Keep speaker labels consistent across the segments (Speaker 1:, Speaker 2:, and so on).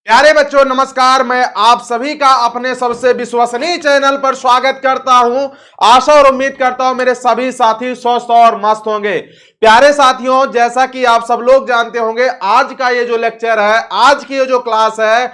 Speaker 1: प्यारे बच्चों नमस्कार। मैं आप सभी का अपने सबसे विश्वसनीय चैनल पर स्वागत करता हूं। आशा और उम्मीद करता हूं मेरे सभी साथी स्वस्थ और मस्त होंगे। प्यारे साथियों, जैसा कि आप सब लोग जानते होंगे, आज का ये जो लेक्चर है, आज की ये जो क्लास है,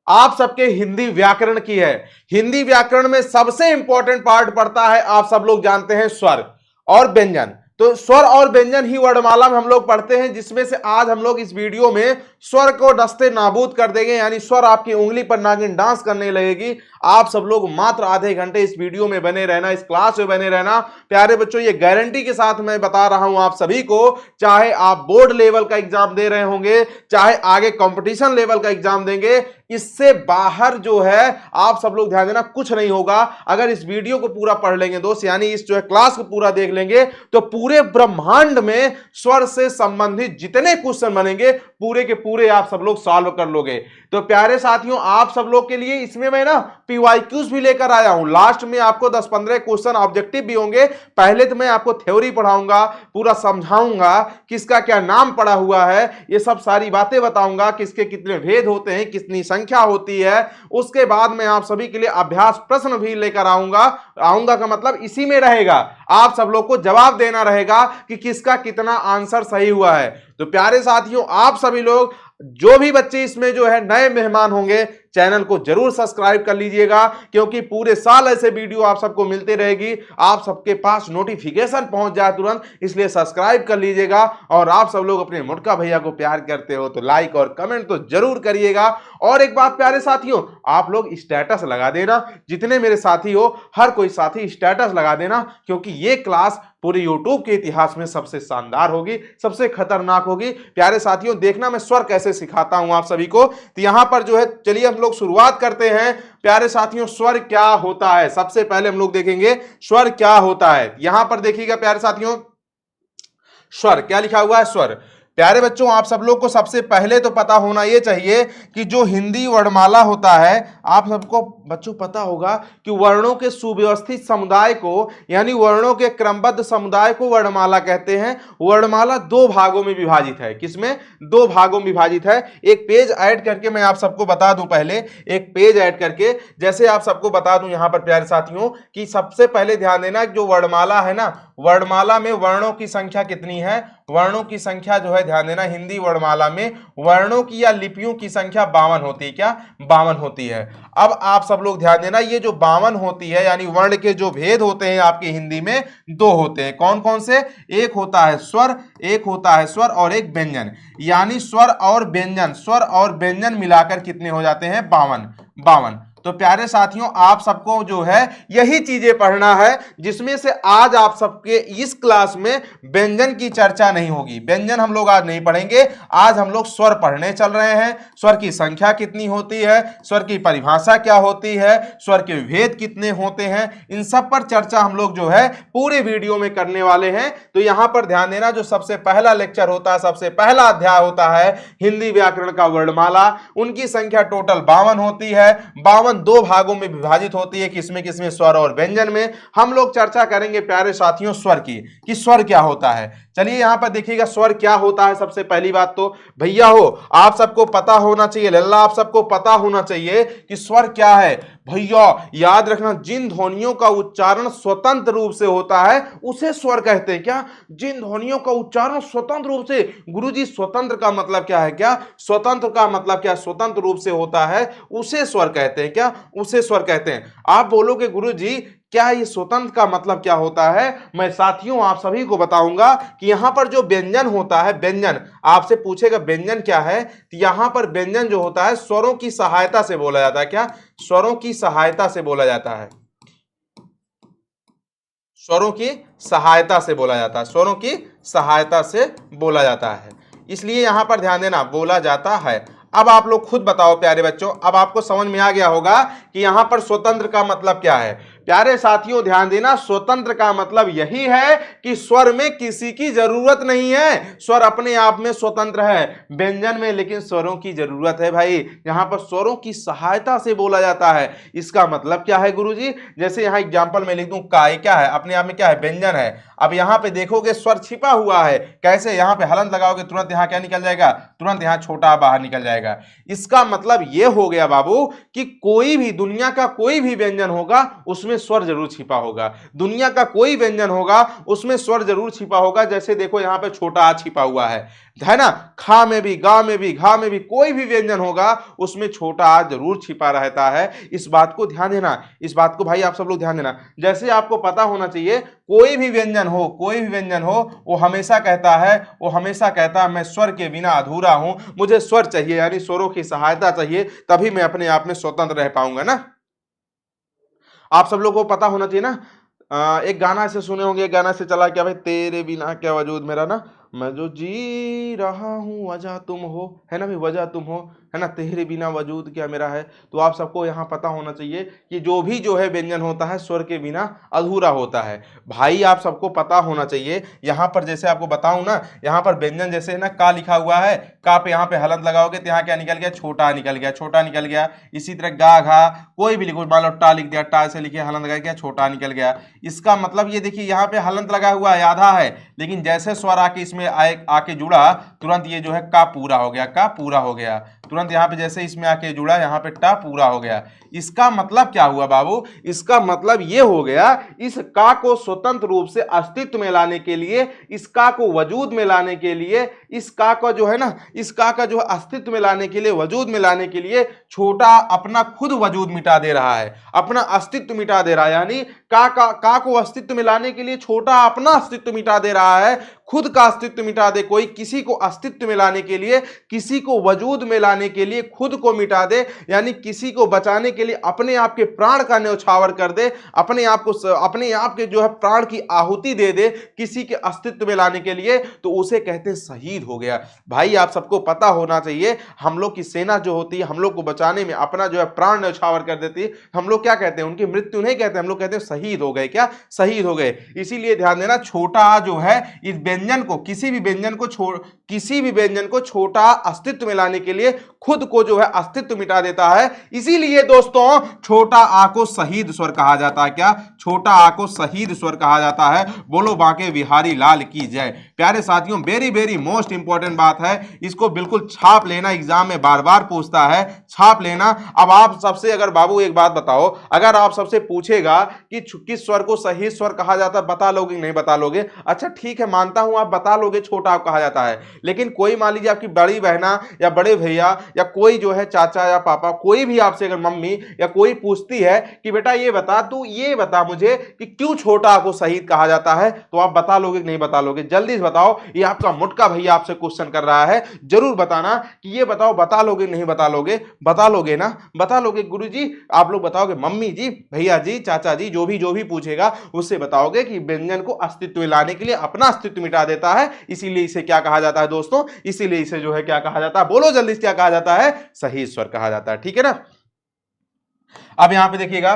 Speaker 1: आप सबके हिंदी व्याकरण की है। हिंदी व्याकरण में सबसे इंपॉर्टेंट पार्ट पड़ता है, आप सब लोग जानते हैं, स्वर और व्यंजन। तो स्वर और व्यंजन ही वर्णमाला में हम लोग पढ़ते हैं, जिसमें से आज हम लोग इस वीडियो में स्वर को दस्ते नाबूद कर देंगे, यानी स्वर आपकी उंगली पर नागिन डांस करने लगेगी। आप सब लोग मात्र आधे घंटे इस वीडियो में बने रहना, इस क्लास में बने रहना। प्यारे बच्चों, ये गारंटी के साथ मैं बता रहा हूं आप सभी को, चाहे आप बोर्ड लेवल का एग्जाम दे रहे होंगे, चाहे आगे कंपटीशन लेवल का एग्जाम देंगे, इससे बाहर जो है आप सब लोग ध्यान देना, कुछ नहीं होगा अगर इस वीडियो को पूरा पढ़ लेंगे दोस्त, यानी इस जो है क्लास को पूरा देख लेंगे, तो पूरे ब्रह्मांड में स्वर से संबंधित जितने क्वेश्चन बनेंगे पूरे के पूरे आप सब लोग सॉल्व कर लोगे। तो प्यारे साथियों, आप सब लोग के लिए इसमें मैं ना पीवाईक्यूज भी लेकर आया हूं। लास्ट में आपको 10-15 क्वेश्चन ऑब्जेक्टिव भी होंगे। पहले तो मैं आपको थ्योरी पढ़ाऊंगा, पूरा समझाऊंगा, किसका क्या नाम पड़ा हुआ है, ये सब सारी बातें बताऊंगा, किसके कितने भेद होते हैं, कितनी संख्या होती है। उसके बाद मैं आप सभी के लिए अभ्यास प्रश्न भी लेकर आऊंगा का मतलब इसी में रहेगा, आप सब लोग को जवाब देना रहेगा कि किसका कितना आंसर सही हुआ है। तो प्यारे साथियों, आप सभी लोग, जो भी बच्चे इसमें जो है नए मेहमान होंगे, चैनल को जरूर सब्सक्राइब कर लीजिएगा, क्योंकि पूरे साल ऐसे वीडियो आप सबको मिलते रहेगी, आप सबके पास नोटिफिकेशन पहुंच जाए तुरंत, इसलिए सब्सक्राइब कर लीजिएगा। और आप सब लोग अपने मोटका भैया को प्यार करते हो तो लाइक और कमेंट तो जरूर करिएगा। और एक बात प्यारे साथियों, आप लोग स्टेटस लगा देना, जितने मेरे साथी हो हर कोई साथी स्टेटस लगा देना, क्योंकि ये क्लास पूरे यूट्यूब के इतिहास में सबसे शानदार होगी, सबसे खतरनाक होगी। प्यारे साथियों, देखना मैं स्वर कैसे सिखाता हूं आप सभी को। तो यहां पर जो है, चलिए हम लोग शुरुआत करते हैं। प्यारे साथियों, स्वर क्या होता है, सबसे पहले हम लोग देखेंगे स्वर क्या होता है। यहां पर देखिएगा प्यारे साथियों, स्वर क्या लिखा हुआ है, स्वर। प्यारे बच्चों, आप सब लोग को सबसे पहले तो पता होना यह चाहिए कि जो हिंदी वर्णमाला होता है, आप सबको बच्चों पता होगा कि वर्णों के सुव्यवस्थित समुदाय को, यानी वर्णों के क्रमबद्ध समुदाय को वर्णमाला कहते हैं। वर्णमाला दो भागों में विभाजित है। किसमें? दो भागों में विभाजित है। एक पेज ऐड करके मैं आप सबको बता दूं, पहले एक पेज ऐड करके जैसे आप सबको बता दूं यहां पर प्यारे साथियों, कि सबसे पहले ध्यान देना, जो वर्णमाला है ना, वर्णमाला में वर्णों की संख्या कितनी है? वर्णों की संख्या जो है, ध्यान देना, हिंदी वर्णमाला में वर्णों की या लिपियों की संख्या 52 होती है। क्या? 52 होती है। अब आप सब लोग ध्यान देना, ये जो 52 होती है, यानी वर्ण के जो भेद होते हैं आपके हिंदी में, दो होते हैं। कौन कौन से? एक होता है स्वर, एक होता है स्वर और एक व्यंजन। यानी स्वर और व्यंजन, स्वर और व्यंजन मिलाकर कितने हो जाते हैं? 52। 52। तो प्यारे साथियों, आप सबको जो है यही चीजें पढ़ना है, जिसमें से आज आप सबके इस क्लास में व्यंजन की चर्चा नहीं होगी। व्यंजन हम लोग आज नहीं पढ़ेंगे, आज हम लोग स्वर पढ़ने चल रहे हैं। स्वर की संख्या कितनी होती है, स्वर की परिभाषा क्या होती है, स्वर के भेद कितने होते हैं, इन सब पर चर्चा हम लोग जो है पूरे वीडियो में करने वाले हैं। तो यहां पर ध्यान देना, जो सबसे पहला लेक्चर होता है, सबसे पहला अध्याय होता है हिंदी व्याकरण का वर्णमाला। उनकी संख्या टोटल 52 होती है। 52 दो भागों में विभाजित होती है। किसमें किसमें? स्वर और व्यंजन में। हम लोग चर्चा करेंगे प्यारे साथियों स्वर की, कि स्वर क्या होता है। चलिए यहां पर देखिएगा, स्वर क्या होता है। सबसे पहली बात तो भैया हो, आप सबको पता होना चाहिए, लल्ला आप सबको पता होना चाहिए कि स्वर क्या है। भैया याद रखना, जिन ध्वनियों का उच्चारण स्वतंत्र रूप से होता है उसे स्वर कहते हैं। क्या? जिन ध्वनियों का उच्चारण स्वतंत्र रूप से। गुरुजी, स्वतंत्र का मतलब क्या है? क्या स्वतंत्र का मतलब क्या? स्वतंत्र रूप से होता है उसे स्वर कहते हैं। क्या? उसे स्वर कहते हैं। आप बोलोगे गुरुजी क्या ये स्वतंत्र का मतलब क्या होता है? मैं साथियों आप सभी को बताऊंगा कि यहां पर जो व्यंजन होता है, व्यंजन आपसे पूछेगा व्यंजन क्या है, तो यहां पर व्यंजन जो होता है स्वरों की सहायता से बोला जाता है। क्या? स्वरों की सहायता से बोला जाता है। स्वरों की सहायता से बोला जाता है। स्वरों की सहायता से बोला जाता है, इसलिए यहां पर ध्यान देना, बोला जाता है। अब आप लोग खुद बताओ प्यारे बच्चों, अब आपको समझ में आ गया होगा कि यहां पर स्वतंत्र का मतलब क्या है। प्यारे साथियों ध्यान देना, स्वतंत्र का मतलब यही है कि स्वर में किसी की जरूरत नहीं है, स्वर अपने आप में स्वतंत्र है। व्यंजन में लेकिन स्वरों की जरूरत है भाई, यहां पर स्वरों की सहायता से बोला जाता है। इसका मतलब क्या है गुरुजी? जैसे यहां एग्जांपल में लिख दूं, काय क्या है, अपने आप में क्या है, व्यंजन है। अब यहां पे देखोगे स्वर छिपा हुआ है, कैसे? यहां पे हलंत लगाओगे तुरंत यहां क्या निकल जाएगा, तुरंत यहां छोटा बाहर निकल जाएगा। इसका मतलब यह हो गया बाबू कि कोई भी, दुनिया का कोई भी व्यंजन होगा उसमें स्वर जरूर छिपा होगा। दुनिया का कोई व्यंजन होगा उसमें स्वर जरूर छिपा होगा। जैसे देखो यहां पे छोटा आ छिपा हुआ है ना? खा में भी, गा में भी, घा में भी, कोई भी व्यंजन होगा उसमें छोटा आ जरूर छिपा रहता है। इस बात को ध्यान देना, इस बात को भाई आप सब लोग ध्यान देना। जैसे आपको पता होना चाहिए, कोई भी व्यंजन हो, कोई भी व्यंजन हो, वो हमेशा कहता है, वो हमेशा कहता है मैं स्वर के बिना अधूरा हूं, मुझे स्वर चाहिए, यानी स्वरों की सहायता चाहिए, तभी मैं अपने आप में स्वतंत्र रह पाऊंगा ना। आप सब लोगों को पता होना चाहिए ना। एक गाना ऐसे सुने होंगे, एक गाना से चला क्या भाई, तेरे बिना क्या वजूद मेरा ना, मैं जो जी रहा हूं वजह तुम हो, है ना भाई, वजह तुम हो, है ना, तेरे बिना वजूद क्या मेरा है। तो आप सबको यहाँ पता होना चाहिए कि जो भी जो है व्यंजन होता है स्वर के बिना अधूरा होता है। भाई आप सबको पता होना चाहिए, यहाँ पर जैसे आपको बताऊं ना, यहाँ पर व्यंजन जैसे है ना, का लिखा हुआ है, का पे यहाँ पे हलंत लगाओगे तो यहाँ क्या निकल गया, छोटा निकल गया, छोटा निकल गया। इसी तरह गा घा, कोई भी लिखो, मान लो टा लिख दिया, टा से लिखे हलंत लगा, क्या छोटा निकल गया। इसका मतलब ये देखिए यहाँ पे हलंत लगा हुआ है, आधा है, लेकिन जैसे स्वर आके इसमें आके जुड़ा, तुरंत ये जो है का पूरा हो गया, का पूरा हो गया। तुरंत यहाँ पे जैसे इसमें आके जुड़ा, यहाँ पे टा पूरा हो गया। इसका मतलब क्या हुआ बाबू? इसका मतलब ये हो गया, इस का को स्वतंत्र रूप से अस्तित्व में लाने के लिए, इस का को वजूद में लाने के लिए, इस का का जो है ना, इस का जो अस्तित्व में लाने के लिए, वजूद में लाने के लिए, छोटा अपना खुद वजूद मिटा दे रहा है, अपना अस्तित्व मिटा दे रहा है। यानी का को अस्तित्व में लाने के लिए छोटा अपना अस्तित्व मिटा दे रहा है, खुद का अस्तित्व मिटा दे। कोई किसी को अस्तित्व में लाने के लिए, किसी को वजूद में लाने के लिए खुद को मिटा दे, यानी किसी को बचाने के लिए अपने आप के प्राण का न्यौछावर कर दे, अपने आप को, अपने आप के जो है प्राण की आहुति दे दे किसी के अस्तित्व में लाने के लिए, तो उसे कहते हैं शहीद हो गया। भाई आप सबको पता होना चाहिए, हम लोग की सेना जो होती है, हम लोग को बचाने में अपना जो है प्राण न्यौछावर कर देती है, हम लोग क्या कहते हैं, उनकी मृत्यु नहीं कहते, हम लोग कहते हैं शहीद हो गए। क्या? शहीद हो गए। इसीलिए ध्यान देना, छोटा आ जो है इस व्यंजन को, किसी भी व्यंजन को किसी भी व्यंजन को छोटा अस्तित्व में लाने के लिए खुद को जो है अस्तित्व मिटा देता है। इसीलिए दोस्तों छोटा आ को शहीद स्वर कहा जाता है। क्या? छोटा आ को शहीद स्वर कहा जाता है। बोलो बांके बिहारी लाल की जय। प्यारे साथियों, वेरी वेरी मोस्ट इंपॉर्टेंट बात है, इसको बिल्कुल छाप लेना, एग्जाम में बार बार पूछता है, छाप लेना। अब आप सबसे अगर बाबू एक बात बताओ, अगर आप सबसे पूछेगा कि किस स्वर को शहीद स्वर कहा जाता है, बता लोगे नहीं बता लोगे? अच्छा ठीक है, मानता हूं आप बता लोगे, छोटा कहा जाता है, लेकिन कोई मान लीजिए आपकी बड़ी बहना या बड़े भैया या कोई जो है चाचा या पापा, कोई भी आपसे अगर मम्मी या कोई पूछती है कि बेटा ये बता, तू ये बता मुझे कि क्यों छोटा को शहीद कहा जाता है, तो आप बता लोगे कि नहीं बता लोगे? जल्दी से बताओ। ये आपका मुटका भैया आपसे क्वेश्चन कर रहा है, जरूर बताना कि ये बताओ, बता लोगे नहीं बता लोगे? बता लोगे ना? बता लोगे गुरुजी? आप लोग बताओगे, मम्मी जी, भैया जी, चाचा जी, जो भी पूछेगा उससे बताओगे कि व्यंजन को अस्तित्व में लाने के लिए अपना अस्तित्व मिटा देता है। इसीलिए इसे क्या कहा जाता है दोस्तों? इसीलिए इसे जो है क्या कहा जाता है? बोलो जल्दी से, क्या कहा जाता है? शहीद स्वर कहा जाता है। ठीक है ना? अब यहां पे देखिएगा,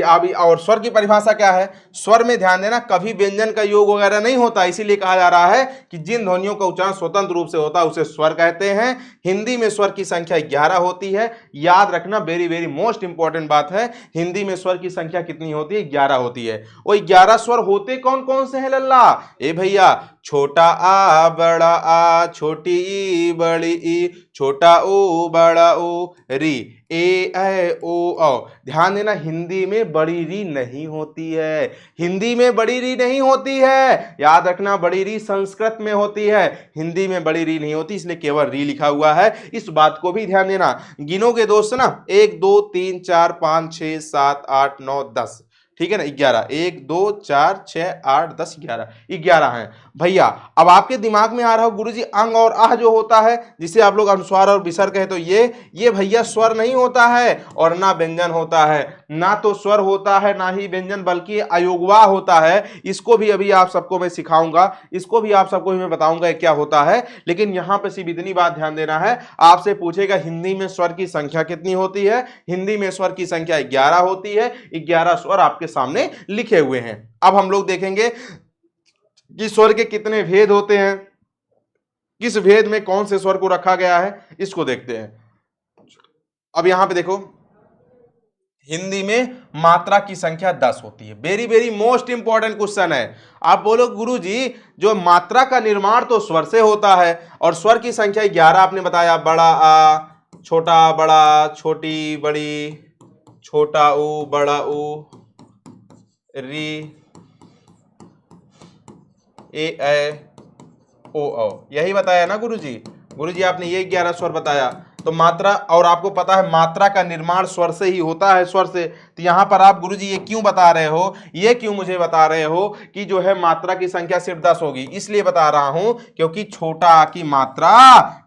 Speaker 1: अब और स्वर की परिभाषा क्या है? स्वर में ध्यान देना, कभी व्यंजन का योग वगैरह नहीं होता, इसीलिए कहा जा रहा है कि जिन ध्वनियों का उच्चारण स्वतंत्र रूप से होता है उसे स्वर कहते हैं। हिंदी में स्वर की संख्या 11 होती है। याद रखना, वेरी वेरी मोस्ट इंपॉर्टेंट बात है, हिंदी में स्वर की संख्या कितनी होती है? 11 होती है। और 11 स्वर होते कौन कौन से हैं लल्ला? ए भैया, छोटा आ, बड़ा आ, छोटी ई, बड़ी ई, छोटा ओ, बड़ा ओ, री, ए, ऐ, ओ, औ। ध्यान देना, हिंदी में बड़ी री नहीं होती है, हिंदी में बड़ी री नहीं होती है। याद रखना, बड़ी री संस्कृत में होती है, हिंदी में बड़ी री नहीं होती, इसलिए केवल री लिखा हुआ है। इस बात को भी ध्यान देना। गिनोगे दोस्त ना, 1 2 3 4 5 6 7 8 9 10, ठीक है ना, 11, 1 2 4 6 8 10 11, 11 हैं भैया। अब आपके दिमाग में आ रहा हो गुरुजी, अंग और आह जो होता है, जिसे आप लोग अनुस्वार और विसर्ग कहे, तो ये भैया स्वर नहीं होता है और ना व्यंजन होता है, ना तो स्वर होता है ना ही व्यंजन, बल्कि अयोगवा होता है। इसको भी अभी आप सबको मैं सिखाऊंगा, इसको भी आप सबको मैं बताऊंगा क्या होता है। लेकिन यहां पर सिर्फ इतनी बात ध्यान देना है, आपसे पूछेगा हिंदी में स्वर की संख्या कितनी होती है? हिंदी में स्वर की संख्या 11 होती है। 11 स्वर आपके आपके सामने लिखे हुए हैं। अब हम लोग देखेंगे कि स्वर के कितने भेद होते हैं, किस भेद में कौन से स्वर को रखा गया है, इसको देखते हैं। अब यहां पे देखो, हिंदी में मात्रा की संख्या 10 होती है। Very very most important question है। आप बोलो गुरुजी जो मात्रा का निर्माण तो स्वर से होता है और स्वर की संख्या 11 आपने बताया, बड़ा आ, छोटा बड़ा, छोटी बड़ी, छोटा ऊ, बड़ा ऊ, री, ए ओ औ, यही बताया ना गुरुजी? गुरुजी आपने ये 11 स्वर बताया। तो मात्रा, और आपको पता है मात्रा का निर्माण स्वर से ही होता है, स्वर से। तो यहां पर आप गुरुजी ये क्यों बता रहे हो, ये क्यों मुझे बता रहे हो कि जो है मात्रा की संख्या सिर्फ 10 होगी? इसलिए बता रहा हूं क्योंकि छोटा आ की मात्रा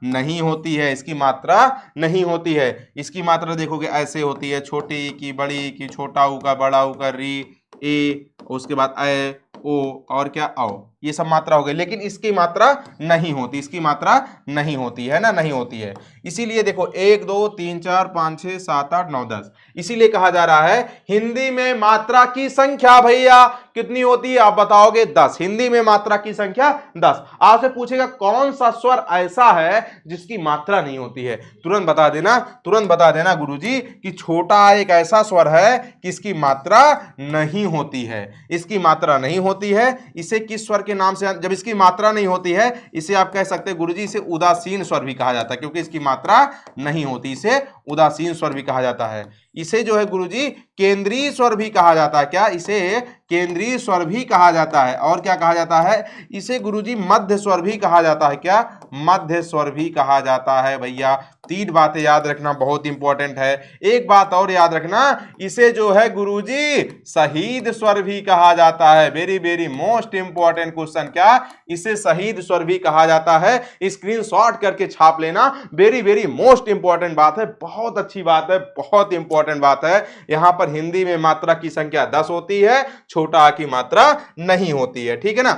Speaker 1: नहीं होती है, इसकी मात्रा नहीं होती है। इसकी मात्रा देखोगे ऐसे होती है, छोटी ई की, बड़ी ई की, छोटा ऊ का, बड़ा ऊ का, री, ए, उसके बाद ए, ओ, और क्या, औ, ये सब मात्रा हो गई। लेकिन इसकी मात्रा नहीं होती, इसकी मात्रा नहीं होती है ना, नहीं होती है। इसीलिए देखो 1 2 3 4 5 6 7 8 9 10, इसीलिए कहा जा रहा है हिंदी में मात्रा की संख्या भैया कितनी होती है? आप बताओगे 10। हिंदी में मात्रा की संख्या 10। आपसे पूछेगा कौन सा स्वर ऐसा है जिसकी मात्रा नहीं होती है? तुरंत बता देना, तुरंत बता देना गुरुजी कि छोटा एक ऐसा स्वर है कि इसकी मात्रा नहीं होती है, इसकी मात्रा नहीं होती है। इसे किस स्वर के नाम से, जब इसकी मात्रा नहीं होती है, इसे आप कह सकते हैं गुरुजी इसे उदासीन स्वर भी कहा जाता है, क्योंकि इसकी मात्रा नहीं होती, इसे उदासीन स्वर भी कहा जाता है। इसे जो है गुरुजी केंद्रीय स्वर भी कहा जाता है। क्या? इसे केंद्रीय स्वर भी कहा जाता है। और क्या कहा जाता है? इसे गुरुजी मध्य स्वर भी कहा जाता है। क्या? मध्य स्वर भी कहा जाता है भैया। 3 बातें याद रखना बहुत इंपॉर्टेंट है। एक बात और याद रखना, इसे जो है गुरुजी शहीद स्वर भी कहा जाता है। Very very most important question. क्या? इसे शहीद स्वर भी कहा जाता है। स्क्रीनशॉट करके छाप लेना, वेरी वेरी मोस्ट इंपॉर्टेंट बात है, बहुत अच्छी बात है, बहुत इंपॉर्टेंट बात है। यहां पर हिंदी में मात्रा की संख्या 10 होती है, छोटा आ की मात्रा नहीं होती है। ठीक है ना?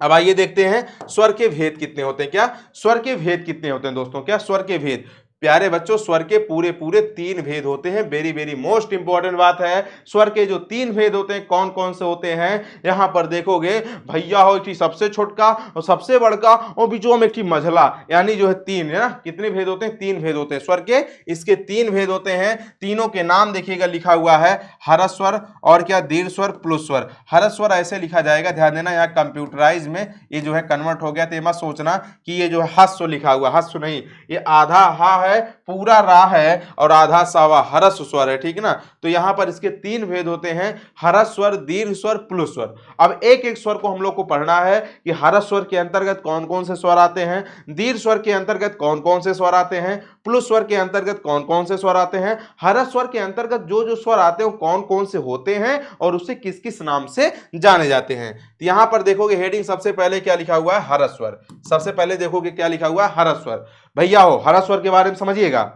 Speaker 1: अब आइए देखते हैं स्वर के भेद कितने होते हैं। क्या? स्वर के भेद कितने होते हैं दोस्तों? क्या? स्वर के भेद, प्यारे बच्चों, स्वर के पूरे पूरे 3 भेद होते हैं। वेरी वेरी मोस्ट इंपॉर्टेंट बात है। स्वर के जो 3 भेद होते हैं कौन कौन से होते हैं? यहां पर देखोगे भैया हो, एक सबसे छोटका और सबसे बड़का और बीचों में एक मझला, यानी जो है 3 है ना। कितने भेद होते हैं? 3 भेद होते हैं स्वर के। इसके 3 भेद होते हैं। तीनों के नाम देखिएगा, लिखा हुआ है हरस स्वर और क्या, दीर्घ स्वर, प्लुस स्वर। हरस स्वर ऐसे लिखा जाएगा, ध्यान देना, यहाँ कंप्यूटराइज में ये जो है कन्वर्ट हो गया, तो मत सोचना कि ये जो है हस्व लिखा हुआ, हस्व नहीं, ये आधा हा है, पूरा रा है, और आधा सावा हरस स्वर है। ठीक है ना? तो यहां पर इसके 3 भेद होते हैं, हरस स्वर, दीर्घ स्वर, प्लुस स्वर। अब एक एक स्वर को हम लोग को पढ़ना है कि हरस स्वर के अंतर्गत कौन कौन से स्वर आते हैं, दीर्घ स्वर के अंतर्गत कौन कौन से स्वर आते हैं, प्लुस स्वर के अंतर्गत कौन कौन से स्वर आते हैं, हरस स्वर के अंतर्गत जो जो स्वर आते हैं वो कौन कौन से होते हैं और उससे किस किस नाम से जाने जाते हैं। तो यहां पर देखोगे हेडिंग सबसे पहले क्या लिखा हुआ है? हरस स्वर। सबसे पहले देखोगे क्या लिखा हुआ है? हरस स्वर। भैया हो, हरस स्वर के बारे में समझिएगा।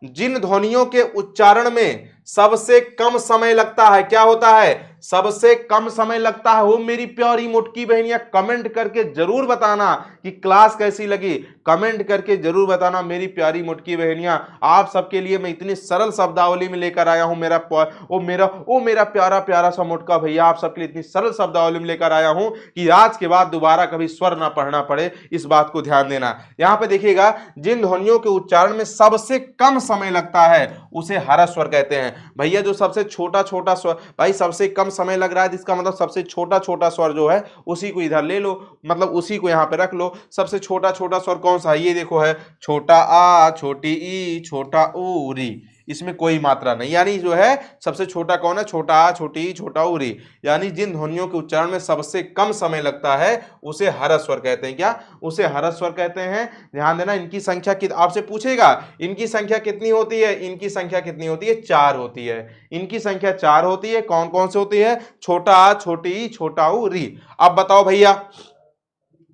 Speaker 1: जिन ध्वनियों के उच्चारण में सबसे कम समय लगता है, क्या होता है? सबसे कम समय लगता है। वो मेरी प्यारी मोटकी बहनियां कमेंट करके जरूर बताना कि क्लास कैसी लगी, कमेंट करके जरूर बताना मेरी प्यारी मोटकी बहनियां। आप सबके लिए मैं इतनी सरल शब्दावली में लेकर आया हूं। मेरा प्यारा प्यारा सा मोटका भैया, आप सबके लिए इतनी सरल शब्दावली में लेकर आया हूं कि आज के बाद दोबारा कभी स्वर ना पढ़ना पड़े, इस बात को ध्यान देना। यहां पे देखिएगा, जिन ध्वनियों के उच्चारण में सबसे कम समय लगता है उसे हरस स्वर कहते हैं। भैया जो सबसे छोटा छोटा स्वर, भाई सबसे कम समय लग रहा है, इसका मतलब सबसे छोटा छोटा स्वर जो है उसी को इधर ले लो, मतलब उसी को यहां पे रख लो। सबसे छोटा छोटा स्वर कौन सा है? ये देखो है छोटा आ, छोटी ई, छोटा ऊ, री। इसमें कोई मात्रा नहीं, यानी जो है सबसे छोटा कौन है? छोटा आ, छोटी ई, छोटा ऊ, री। यानी जिन ध्वनियों के उच्चारण में सबसे कम समय लगता है उसे हरस स्वर कहते हैं। क्या? उसे हरस स्वर कहते हैं। ध्यान देना, इनकी संख्या आपसे पूछेगा इनकी संख्या कितनी होती है? इनकी संख्या कितनी होती है? 4 होती है। इनकी संख्या 4 होती है। कौन कौन से होती है? छोटा आ, छोटी ई, छोटा ऊ, री। अब बताओ भैया,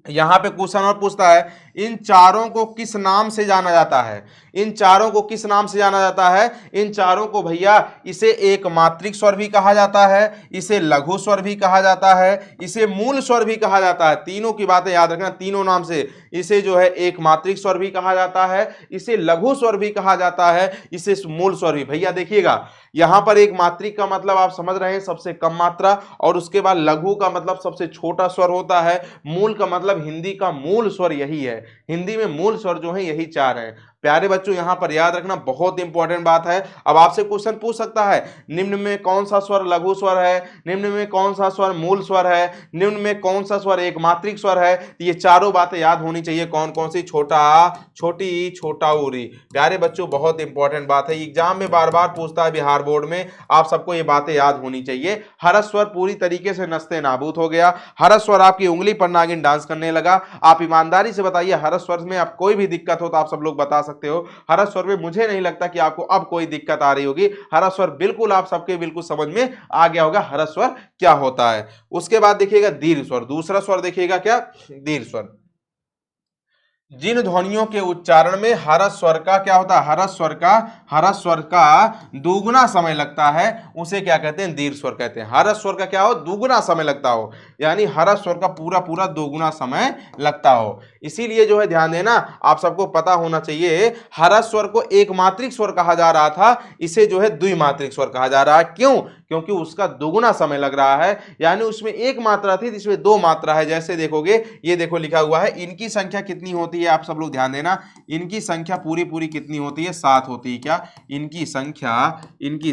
Speaker 1: यहां पे क्वेश्चन और पूछता है, इन चारों को किस नाम से जाना जाता है? इन चारों को किस नाम से जाना जाता है? इन चारों को भैया इसे एक मात्रिक स्वर भी कहा जाता है, इसे लघु स्वर भी कहा जाता है, इसे मूल स्वर भी कहा जाता है। तीनों की बातें याद रखना, तीनों नाम से। इसे जो है एक मात्रिक स्वर भी कहा जाता है, इसे लघु स्वर भी कहा जाता है, इसे मूल स्वर भी। भैया देखिएगा, यहां पर एक मात्रिक का मतलब आप समझ रहे हैं सबसे कम मात्रा, और उसके बाद लघु का मतलब सबसे छोटा स्वर होता है, मूल का मतलब हिंदी का मूल स्वर यही है। हिंदी में मूल स्वर जो है यही चार हैं। प्यारे बच्चों, यहां पर याद रखना, बहुत इंपॉर्टेंट बात है। अब आपसे क्वेश्चन पूछ सकता है, निम्न में कौन सा स्वर लघु स्वर है, निम्न में कौन सा स्वर मूल स्वर है, निम्न में कौन सा स्वर एक मात्रिक स्वर है। तो ये चारों बातें याद होनी चाहिए। कौन कौन सी? छोटा, छोटी, छोटा उरी। प्यारे बच्चों, बहुत इंपॉर्टेंट बात है, एग्जाम में बार बार पूछता है बिहार बोर्ड में, आप सबको ये बातें याद होनी चाहिए। हरस स्वर पूरी तरीके से नस्ते नाबूद हो गया। हरस स्वर आपकी उंगली पर नागिन डांस करने लगा। आप ईमानदारी से बताइए, हरस स्वर में आप कोई भी दिक्कत हो तो आप सब लोग बता सकते हो। हरस स्वर में मुझे नहीं लगता कि आपको अब कोई दिक्कत आ रही होगी। हरस स्वर बिल्कुल आप सबके बिल्कुल समझ में आ गया होगा हरस स्वर क्या होता है। उसके बाद देखिएगा दीर्घ स्वर, दूसरा स्वर देखिएगा क्या? दीर्घ स्वर। जिन ध्वनियों के उच्चारण में हरस स्वर का क्या होता है? हरस स्वर का दुगुना समय लगता है, उसे क्या कहते हैं? दीर्घ स्वर कहते हैं। हरस स्वर का क्या हो? दुगुना समय लगता हो, यानी हरस स्वर का पूरा पूरा दोगुना समय लगता हो। इसीलिए जो है ध्यान देना, आप सबको पता होना चाहिए, हरस स्वर को एक मात्रिक स्वर कहा जा रहा था, इसे जो है द्विमात्रिक स्वर कहा जा रहा है। क्यों? क्योंकि उसका दुगुना समय लग रहा है, यानी उसमें एक मात्रा थी, इसमें दो मात्रा है। जैसे देखोगे, ये देखो लिखा हुआ है, इनकी संख्या कितनी होती है? आप सब लोग ध्यान देना, इनकी संख्या पूरी पूरी कितनी होती है? 7 होती है। क्या? इनकी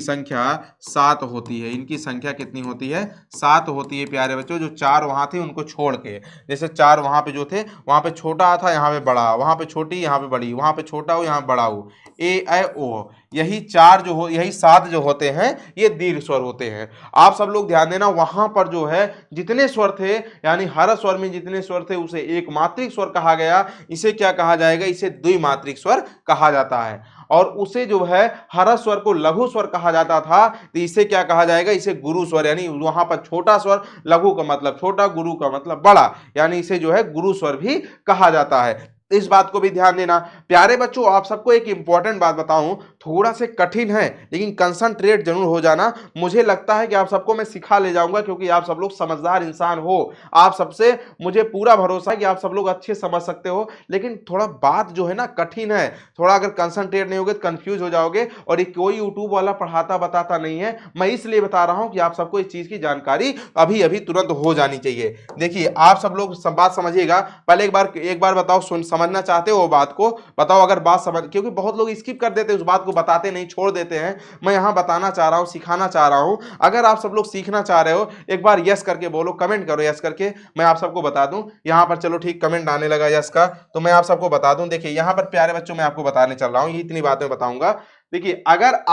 Speaker 1: संख्या 7 होती है। इनकी संख्या कितनी होती है? 7 होती है प्यारे बच्चों। जो 4 वहां थे उनको छोड़ के, जैसे 4 वहां पे जो थे, वहां पे छोटा था, यहाँ पे बड़ा, वहां पे छोटी, यहाँ पे बड़ी, वहां पे छोटा हो, यहाँ बड़ा हो, ए ऐ ओ, यही 4 जो हो, यही 7 जो होते हैं, ये दीर्घ स्वर होते हैं। आप सब लोग ध्यान देना, वहां पर जो है जितने स्वर थे, यानी हर स्वर में जितने स्वर थे, उसे एक मात्रिक स्वर कहा गया। इसे क्या कहा जाएगा? इसे द्विमात्रिक स्वर कहा जाता है। और उसे जो है हर स्वर को लघु स्वर कहा जाता था, तो इसे क्या कहा जाएगा? इसे गुरु स्वर, यानी वहां पर छोटा स्वर, लघु का मतलब छोटा, गुरु का मतलब बड़ा, यानी इसे जो है गुरु स्वर भी कहा जाता है। इस बात को भी ध्यान देना। प्यारे बच्चों, आप सबको एक इंपॉर्टेंट बात बताऊं, थोड़ा से कठिन है, लेकिन कंसंट्रेट जरूर हो जाना। मुझे लगता है कि आप सबको मैं सिखा ले जाऊंगा, क्योंकि आप सब लोग समझदार इंसान हो। आप सबसे मुझे पूरा भरोसा है कि आप सब लोग अच्छे समझ सकते हो, लेकिन थोड़ा बात जो है ना कठिन है। थोड़ा अगर कंसंट्रेट नहीं होगे तो कंफ्यूज हो जाओगे। और ये कोई यूट्यूब वाला पढ़ाता बताता नहीं है, मैं इसलिए बता रहा हूं कि आप सबको इस चीज की जानकारी अभी अभी तुरंत हो जानी चाहिए। देखिए, आप सब लोग सब बात समझिएगा। पहले एक बार बताओ, समझना चाहते हो बात को? बताओ अगर बात समझ, क्योंकि बहुत लोग स्किप कर देते हैं, उस बात को बताते नहीं, छोड़ देते हैं। मैं यहां बताना चाह रहा हूं, सिखाना चाह रहा हूं। अगर आप सब लोग सीखना चाह रहे हो, एक बार यस करके बोलो, कमेंट करो यस करके, मैं आप सबको बता दूं। यहां पर चलो ठीक, कमेंट आने लगा यस का, तो मैं आप सबको बता दूं। देखिए यहां पर प्यारे बच्चों, मैं आपको बताने चल रहा हूं, ये इतनी बातें बताऊंगा। देखिए, अगर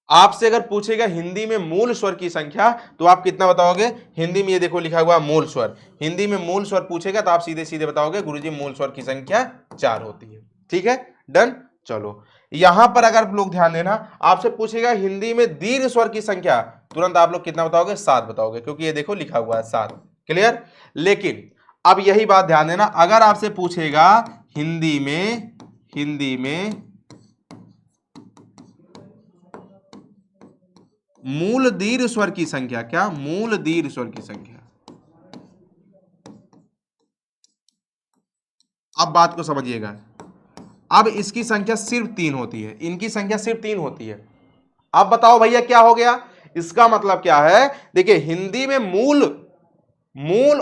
Speaker 1: आपसे अगर पूछेगा हिंदी में मूल स्वर की संख्या, तो आप कितना बताओगे? हिंदी में ये देखो लिखा हुआ मूल स्वर, हिंदी में मूल स्वर पूछेगा तो आप सीधे सीधे बताओगे गुरुजी मूल स्वर की संख्या 4 होती है। ठीक है, डन। चलो, यहां पर अगर लोग ध्यान देना, आपसे पूछेगा हिंदी में दीर्घ स्वर की संख्या, तुरंत आप लोग कितना बताओगे? 7 बताओगे, क्योंकि ये देखो लिखा हुआ है 7। क्लियर? लेकिन अब यही बात ध्यान देना, अगर आपसे पूछेगा हिंदी में मूल दीर्घ स्वर की संख्या, क्या? मूल दीर्घ स्वर की संख्या। अब बात को समझिएगा, अब इसकी संख्या सिर्फ 3 होती है, इनकी संख्या सिर्फ 3 होती है। अब बताओ भैया क्या हो गया? इसका मतलब क्या है? देखिए, हिंदी में मूल मूल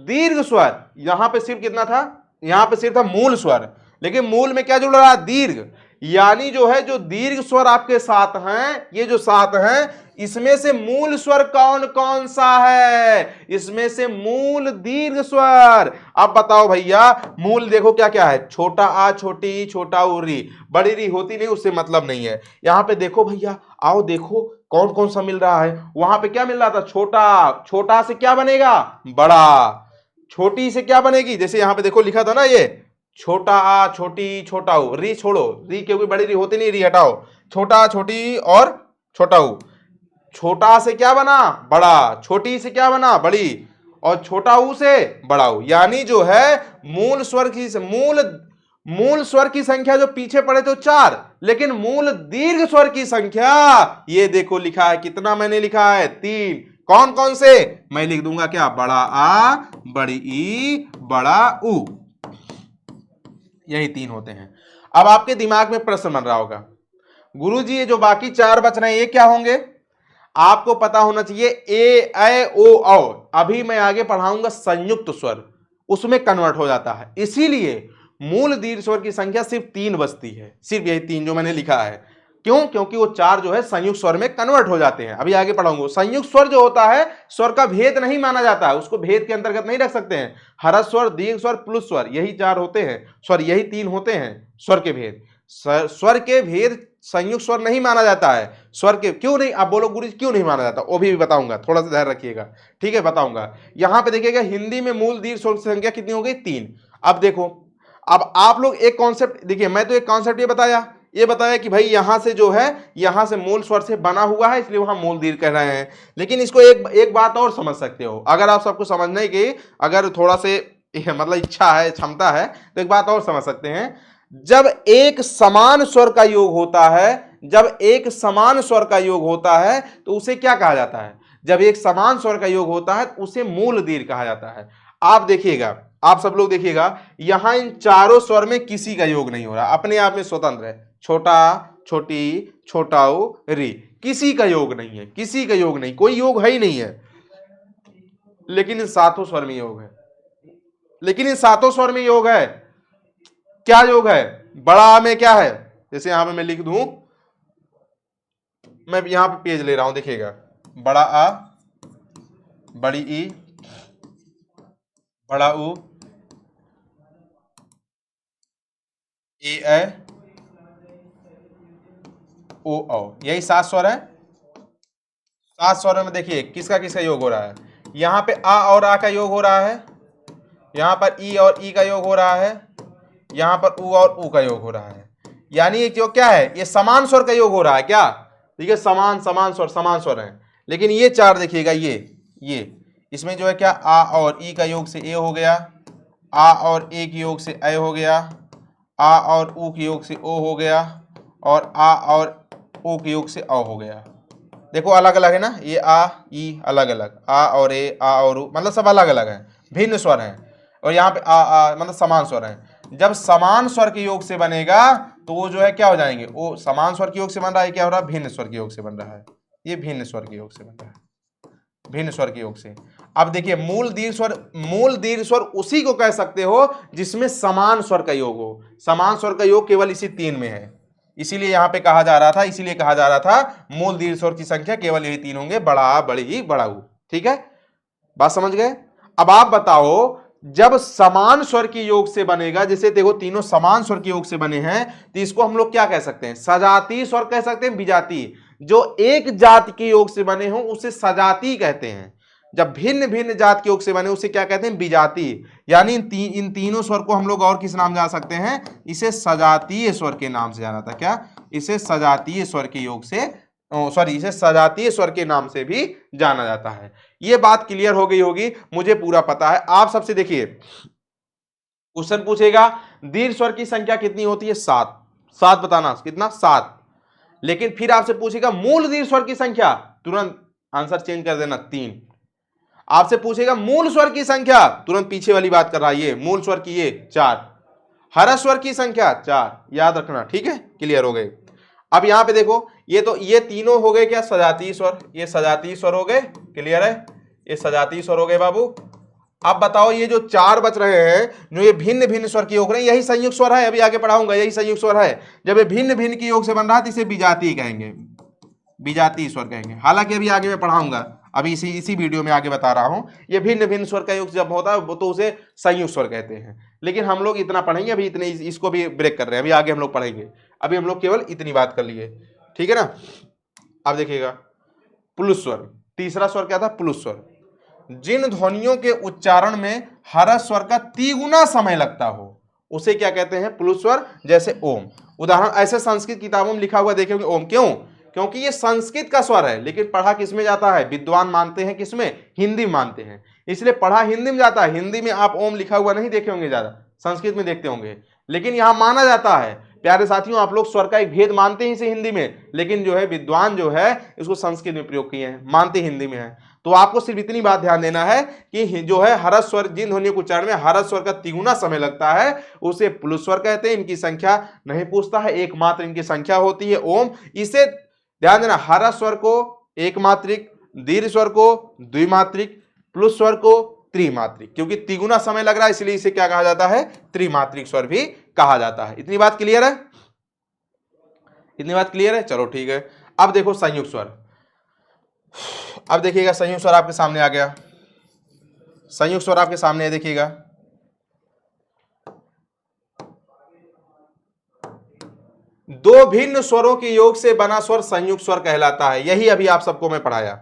Speaker 1: दीर्घ स्वर, यहां पे सिर्फ कितना था? यहां पे सिर्फ था मूल स्वर, लेकिन मूल में क्या जुड़ रहा है? दीर्घ। यानी जो है, जो दीर्घ स्वर आपके साथ हैं, ये जो 7 हैं, इसमें से मूल स्वर कौन कौन सा है? इसमें से मूल दीर्घ स्वर। अब बताओ भैया, मूल देखो क्या क्या है? छोटा आ, छोटी ई, छोटा उ, री। बड़ी री होती नहीं, उससे मतलब नहीं है। यहां पे देखो भैया, आओ देखो कौन कौन सा मिल रहा है। वहां पे क्या मिल रहा था? छोटा, छोटा से क्या बनेगा? बड़ा। छोटी से क्या बनेगी? जैसे यहां पे देखो लिखा था ना, ये छोटा आ, छोटी, छोटा उ, री छोड़ो, री क्योंकि बड़ी री होती नहीं, री हटाओ। छोटा, छोटी और छोटा उ। छोटा से क्या बना? बड़ा। छोटी से क्या बना? बड़ी। और छोटा ऊ से बड़ा ऊ, यानी जो है मूल स्वर की संख्या जो पीछे पड़े तो 4, लेकिन मूल दीर्घ स्वर की संख्या ये देखो लिखा है, कितना मैंने लिखा है 3। कौन कौन से मैं लिख दूंगा, क्या, बड़ा आ, बड़ी ई, बड़ा ऊ, यही 3 होते हैं। अब आपके दिमाग में प्रश्न बन रहा होगा, गुरुजी ये जो बाकी 4 बच रहे हैं ये क्या होंगे? आपको पता होना चाहिए ए, ऐ, ओ, औ। अभी मैं आगे पढ़ाऊंगा संयुक्त स्वर, उसमें कन्वर्ट हो जाता है, इसीलिए मूल दीर्घ स्वर की संख्या सिर्फ 3 बचती है, सिर्फ यही 3 जो मैंने लिखा है। क्यों? क्योंकि वो 4 जो है संयुक्त स्वर में कन्वर्ट हो जाते हैं। अभी आगे पढ़ाऊंगा। संयुक्त स्वर जो होता है स्वर का भेद नहीं माना जाता है, उसको भेद के अंतर्गत नहीं रख सकते हैं। हरस स्वर, दीर्घ स्वर, प्लुस स्वर, यही 4 होते हैं स्वर, यही 3 होते हैं स्वर के भेद। स्वर के भेद संयुक्त स्वर नहीं माना जाता है। स्वर के क्यों नहीं, आप बोलो गुरु क्यों नहीं माना जाता, वो भी बताऊंगा, थोड़ा सा ध्यान रखिएगा, ठीक है, बताऊंगा। यहां पे देखिएगा हिंदी में मूल दीर्घ स्वर की संख्या कितनी हो गई? 3। अब देखो, अब आप लोग एक कॉन्सेप्ट देखिए, मैं तो एक कॉन्सेप्ट ये बताया कि भाई यहां से जो है, यहां से मूल स्वर से बना हुआ है, इसलिए वहां मूल दीर्घ कह रहे हैं। लेकिन इसको एक बात और समझ सकते हो, अगर आप सबको समझने की अगर थोड़ा से मतलब इच्छा है, क्षमता है, तो एक बात और समझ सकते हैं। जब एक समान स्वर का योग होता है, जब एक समान स्वर का योग होता है तो उसे क्या कहा जाता है? जब एक समान स्वर का योग होता है तो उसे मूल दीर्घ कहा जाता है। आप देखिएगा, आप सब लोग देखिएगा, यहां इन चारों स्वर में किसी का योग नहीं हो रहा, अपने आप में स्वतंत्र है। छोटा, छोटी, छोटाऊ, री, किसी का योग नहीं है, किसी का योग नहीं, कोई योग है ही नहीं है। लेकिन इन 7 स्वर में योग है, लेकिन इन 7 स्वर में योग है। क्या योग है? बड़ा आ में क्या है? जैसे यहां पे मैं लिख दूं, मैं यहां पे पेज ले रहा हूं, देखिएगा, बड़ा आ, बड़ी ई, बड़ा ऊ, ए, ऐ, ओ, औ, यही 7 स्वर है। 7 स्वर में देखिए किसका किसका योग हो रहा है। यहां पे आ और आ का योग हो रहा है, यहां पर ई और ई का योग हो रहा है, यहां पर ऊ और ऊ का योग हो रहा है। यानी ये जो क्या है, ये समान स्वर का योग हो रहा है। क्या? देखिए समान समान स्वर है। लेकिन ये 4 देखिएगा, ये इसमें जो है क्या, आ और ई का योग से ए हो गया, आ और ए के योग से ऐ हो गया, आ और ऊ के योग से ओ हो गया, और आ और ओ के योग से औ हो गया। देखो अलग अलग है ना, ये आ ई अलग अलग, आ और ए, आ और ऊ, मतलब सब अलग अलग है, भिन्न स्वर हैं। और यहाँ पे आ मतलब समान स्वर हैं। जब समान स्वर के योग से बनेगा तो वो जो है क्या हो जाएंगे, वो समान स्वर के योग से बन रहा है, क्या हो रहा है, भिन्न स्वर के योग से बन रहा है। ये भिन्न स्वर के योग से बन रहा है, भिन्न स्वर के योग से। अब देखिए मूल दीर्घ स्वर उसी को कह सकते हो जिसमें समान स्वर का योग हो। समान स्वर का योग केवल इसी 3 में है, इसीलिए यहां पे कहा जा रहा था मूल दीर्घ स्वर की संख्या केवल यही 3 होंगे, बड़ा आ, बड़ी ई, बड़ा ऊ। ठीक है, बात समझ गए? अब आप बताओ, जब समान स्वर के योग से बनेगा, जैसे देखो तीनों समान स्वर के योग से बने हैं, तो इसको हम लोग क्या कह सकते हैं, सजातीय स्वर कह सकते हैं, विजातीय। जो एक जाति के योग से बने हो उसे सजातीय कहते हैं। जब भिन्न भिन्न जात के योग से बने उसे क्या कहते हैं, विजातीय। यानी इन तीनों स्वर को हम लोग और किस नाम जान सकते हैं, इसे सजातीय स्वर के नाम से जाना था। क्या? इसे सजातीय स्वर के योग से इसे सजातीय स्वर के नाम से भी जाना जाता है। ये बात क्लियर हो गई होगी, मुझे पूरा पता है। आप सबसे देखिए, क्वेश्चन पूछेगा दीर्घ स्वर की संख्या कितनी होती है, 7। 7 बताना, कितना, 7। लेकिन फिर आपसे पूछेगा मूल दीर्घ स्वर की संख्या, तुरंत आंसर चेंज कर देना, 3। आपसे पूछेगा मूल स्वर की संख्या, तुरंत पीछे वाली बात कर रहा है, ये मूल स्वर की, ये 4। हर स्वर की संख्या 4, याद रखना, ठीक है, क्लियर हो गए। अब यहां पे देखो, ये तीनों हो गए क्या, सजातीय स्वर, ये सजातीय स्वर हो गए, क्लियर है, ये सजातीय स्वर हो गए बाबू। अब बताओ ये जो 4 बच रहे हैं, जो ये भिन्न भिन्न स्वर के योग रहे हैं, यही संयुक्त स्वर है, अभी आगे पढ़ाऊंगा, यही संयुक्त स्वर है। जब ये भिन्न भिन्न के योग से बन रहा है तो इसे विजातीय कहेंगे, विजातीय स्वर कहेंगे। हालांकि अभी आगे मैं पढ़ाऊंगा, अभी इसी वीडियो में आगे बता रहा हूं, ये भिन्न भिन्न स्वर का योग जब होता है तो उसे संयुक्त स्वर कहते हैं। लेकिन हम लोग इतना पढ़ेंगे, अभी इतने इसको भी ब्रेक कर रहे हैं, अभी आगे हम लोग पढ़ेंगे, अभी हम लोग केवल इतनी बात कर लिए, ठीक है ना। अब देखिएगा प्लुस स्वर, तीसरा स्वर क्या था, प्लुस स्वर। जिन ध्वनियों के उच्चारण में हरस स्वर का तिगुना समय लगता हो उसे क्या कहते हैं, प्लुस स्वर। जैसे ओम, उदाहरण ऐसे संस्कृत किताबों में लिखा हुआ देखेंगे ओम, क्यों, क्योंकि ये संस्कृत का स्वर है, लेकिन पढ़ा किसमें जाता है, विद्वान मानते हैं किसमें, हिंदी मानते हैं, इसलिए पढ़ा हिंदी में जाता है। हिंदी में आप ओम लिखा हुआ नहीं देखे होंगे, ज्यादा संस्कृत में देखते होंगे, लेकिन यहां माना जाता है। प्यारे साथियों, आप लोग स्वर का एक भेद मानते हैं इसे हिंदी में, लेकिन जो है विद्वान जो है इसको संस्कृत में प्रयोग किए हैं, मानते हिंदी में है। तो आपको सिर्फ इतनी बात ध्यान देना है कि जो है हरस स्वर, जिन ध्वनि के उच्चारण में हरस स्वर का तिगुना समय लगता है उसे प्लुत स्वर कहते हैं। इनकी संख्या नहीं पूछता है, एकमात्र इनकी संख्या होती है ओम। इसे ध्यान देना, हरस स्वर को एक मात्रिक, दीर्घ स्वर को द्विमात्रिक, प्लुत स्वर को त्रिमात्रिक, क्योंकि तिगुना समय लग रहा है इसलिए इसे क्या कहा जाता है, त्रिमात्रिक स्वर भी कहा जाता है। इतनी बात क्लियर है, इतनी बात क्लियर है, चलो ठीक है। अब देखो संयुक्त स्वर, अब देखिएगा संयुक्त स्वर आपके सामने आ गया, संयुक्त स्वर आपके सामने है, देखिएगा दो भिन्न स्वरों के योग से बना स्वर संयुक्त स्वर कहलाता है। यही अभी आप सबको मैं पढ़ाया,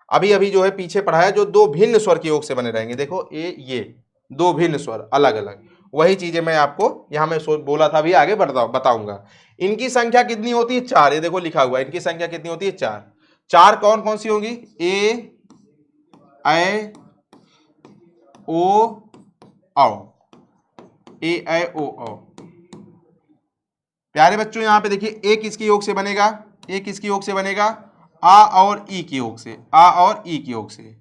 Speaker 1: अभी जो है पीछे पढ़ाया, जो दो भिन्न स्वर के योग से बने रहेंगे। देखो ये दो भिन्न स्वर अलग अलग, वही चीजें मैं आपको यहां में बोला था, अभी आगे बताऊंगा। इनकी संख्या कितनी होती है, 4। ये देखो लिखा हुआ है, इनकी संख्या कितनी होती है, 4। 4 कौन कौन सी होंगी, ए ऐ ओ औ, ए ऐ ओ औ। प्यारे बच्चों यहां पे देखिए, ए किसके योग से बनेगा, ए किसके योग से बनेगा, आ और ई के योग से, आ और ई के योग से,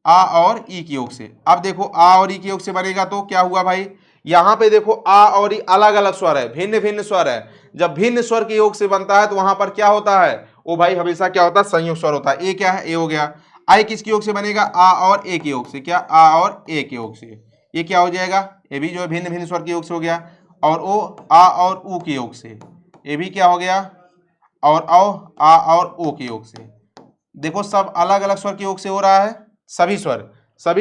Speaker 1: आ और ई के योग से। अब देखो आ और ई के योग से बनेगा तो क्या हुआ भाई, यहां पे देखो आ और ई अलग अलग स्वर है, भिन्न भिन्न स्वर है। जब भिन्न स्वर के योग से बनता है तो वहां पर क्या होता है, ओ भाई हमेशा क्या होता है, संयुक्त स्वर होता है। ए क्या है, ए हो गया। आई किसके योग से बनेगा, आ और ए के योग से, क्या, आ और ए के योग से। ये क्या हो जाएगा, ये भी जो है भिन्न भिन्न स्वर के योग से हो गया। और ओ आ और ऊ के योग से, ये भी क्या हो गया, और औ आ और ओ के योग से। देखो सब अलग अलग स्वर के योग से हो रहा है, सभी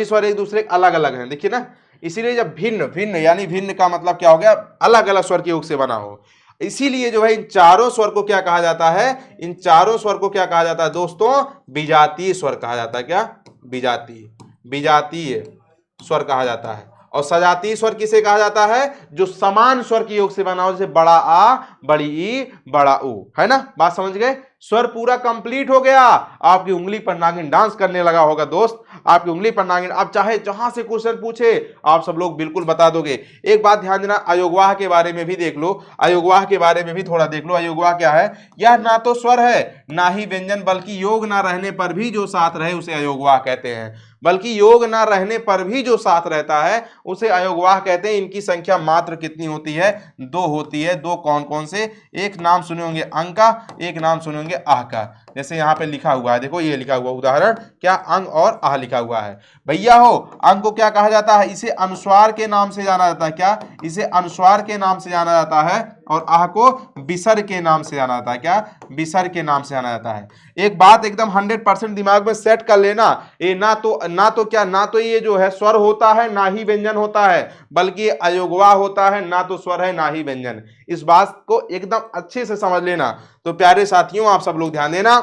Speaker 1: स्वर एक दूसरे अलग अलग हैं, देखिए ना। इसीलिए जब भिन्न भिन्न, यानी भिन्न का मतलब क्या हो गया, अलग अलग स्वर के योग से बना हो। इसीलिए जो है इन चारों स्वर को क्या कहा जाता है, इन चारों स्वर को क्या कहा जाता है दोस्तों, विजातीय स्वर कहा जाता है। क्या, विजातीय स्वर कहा जाता है। और सजातीय स्वर किसे कहा जाता है, जो समान स्वर के योग से बना हो, जैसे बड़ा आ, बड़ी ई, बड़ा ऊ, है ना। बात समझ गए, स्वर पूरा कंप्लीट हो गया। आपकी उंगली पर नागिन डांस करने लगा होगा दोस्त, आपकी उंगली पर नागिन। अब चाहे जहां से क्वेश्चन पूछे आप सब लोग बिल्कुल बता दोगे। एक बात ध्यान देना, अयोगवाह के बारे में भी देख लो, अयोगवाह के बारे में भी थोड़ा देख लो। अयोगवाह क्या है, यह ना तो स्वर है ना ही व्यंजन, बल्कि योग ना रहने पर भी जो साथ रहे उसे अयोगवाह कहते हैं। बल्कि योग ना रहने पर भी जो साथ रहता है उसे अयोगवाह कहते हैं। इनकी संख्या मात्र कितनी होती है, 2 होती है। 2 कौन कौन से, एक नाम सुने होंगे अंग का, एक नाम सुने होंगे आह का। जैसे यहाँ पे लिखा हुआ है, देखो ये लिखा हुआ उदाहरण, क्या, अंग और आह लिखा हुआ है। भैया हो, अंग को क्या कहा जाता है, इसे अनुस्वार के नाम से जाना जाता है। क्या, इसे अनुस्वार के नाम से जाना जाता है। और आह को विसर्ग के नाम से जाना जाता है। क्या, विसर्ग के नाम से जाना जाता है। एक बात एकदम 100% दिमाग में सेट कर लेना, ये ना तो ये जो है स्वर होता है ना ही व्यंजन होता है, बल्कि अयोगवाह होता है, ना तो स्वर है ना ही व्यंजन। इस बात को एकदम अच्छे से समझ लेना। तो प्यारे साथियों आप सब लोग ध्यान देना,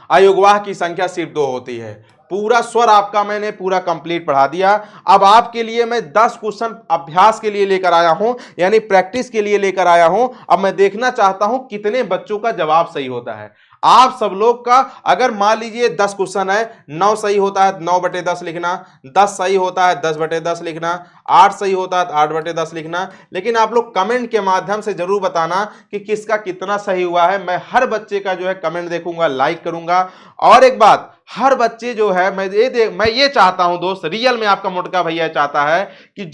Speaker 1: अयोगवाह की संख्या सिर्फ 2 होती है। पूरा स्वर आपका मैंने पूरा कंप्लीट पढ़ा दिया। अब आपके लिए मैं 10 क्वेश्चन अभ्यास के लिए लेकर आया हूं, यानी प्रैक्टिस के लिए लेकर आया हूं। अब मैं देखना चाहता हूं कितने बच्चों का जवाब सही होता है। आप सब लोग का अगर मान लीजिए 10 क्वेश्चन है, 9 सही होता है 9/10 लिखना, 10 सही होता है 10/10 लिखना, 8 सही होता है 8/10 लिखना। लेकिन आप लोग कमेंट के माध्यम से जरूर बताना कि किसका कितना सही हुआ है। मैं हर बच्चे का जो है कमेंट देखूंगा, लाइक करूंगा। और एक बात, हर बच्चे जो है मैं ये चाहता हूं दोस्त, रियल में आपका मोटका भैया चाहता है कि